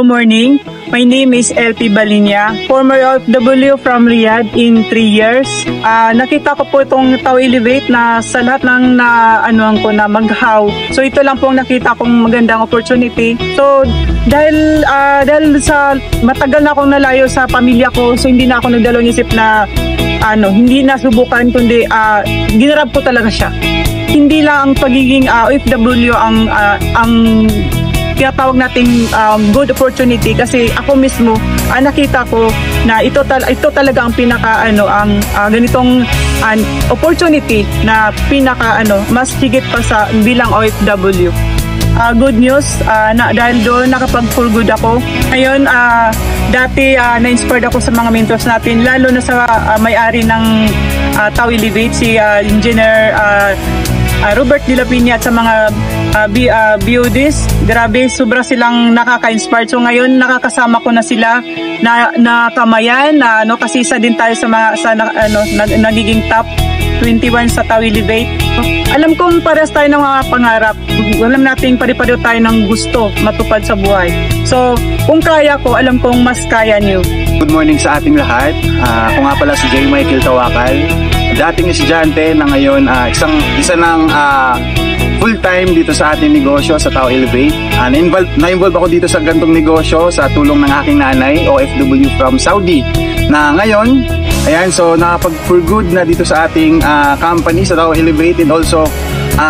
Morning. My name is LP Balinya, former OFW from Riyadh in 3 years. Nakita ko po itong Tau Elevate na sa lahat ng anuan ko na maghaw. So ito lang po nakita kong magandang opportunity. So dahil sa matagal na akong nalayo sa pamilya ko, so hindi na ako nagdalawang isip na hindi nasubukan, kundi ginarap ko talaga siya. Hindi lang ang pagiging OFW ang tinatawag nating good opportunity, kasi ako mismo nakita ko na ito talaga ang pinaka ganitong opportunity na pinaka mas higit pa sa bilang OFW. Good news dahil doon nakapag full good ako. Ngayon dati na-inspired ako sa mga mentors natin, lalo na sa may-ari ng Tau Elevate, si Engineer Robert De La Piña, at sa mga BODs. Grabe, sobra silang nakaka-inspire. So ngayon nakakasama ko na sila na kamayan, kasi isa din tayo sa mga nagiging top 21 sa Tau Elevate. Alam kong parehas tayo ng mga pangarap. Alam nating pare-pareho tayo ng gusto matupad sa buhay. So kung kaya ko, alam kong mas kaya niyo. Good morning sa ating lahat. Ako nga pala si J. Michael Tawakal, dating estudyante na ngayon isa ng full-time dito sa ating negosyo sa Tau Elevate. Na-involve ako dito sa gantong negosyo sa tulong ng aking nanay, OFW from Saudi, na ngayon, ayan, so nakapag-for good na dito sa ating company sa Tau Elevate, and also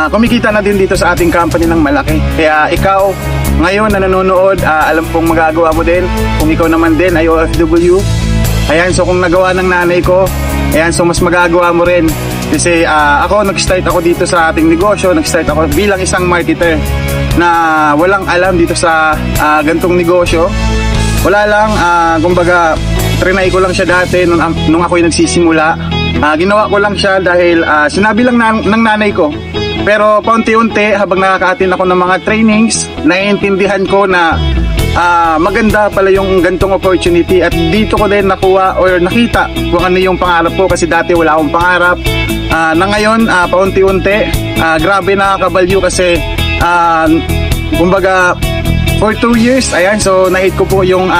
kumikita na din dito sa ating company ng malaki. Kaya ikaw ngayon na nanonood, alam kong magagawa mo din kung ikaw naman din ay OFW. Ayan, so kung nagawa ng nanay ko, ayan, so mas magagawa mo rin. Kasi nag-start ako dito sa ating negosyo, nag-start ako bilang isang marketer na walang alam dito sa gantong negosyo. Wala lang, kumbaga, trinay ko lang siya dati nung ako'y nagsisimula. Ginawa ko lang siya dahil sinabi lang ng nanay ko. Pero paunti-unti, habang nakaka-attend ako ng mga trainings, naiintindihan ko na maganda pala yung gantong opportunity, at dito ko din nakuha or nakita kung ano yung pangarap ko, kasi dati wala akong pangarap. Na ngayon, paunti-unti, grabe nakakabalyo, kasi kumbaga for 2 years, ayan, so na-hit ko po yung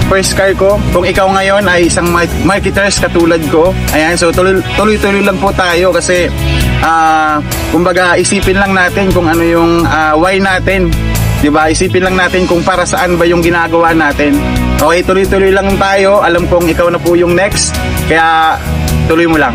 first car ko. Kung ikaw ngayon ay isang marketers katulad ko, ayan, so tuloy-tuloy lang po tayo, kasi kumbaga isipin lang natin kung ano yung why natin, diba? Isipin lang natin kung para saan ba yung ginagawa natin. Okay, tuloy-tuloy lang tayo. Alam kong ikaw na po yung next, kaya tuloy mo lang.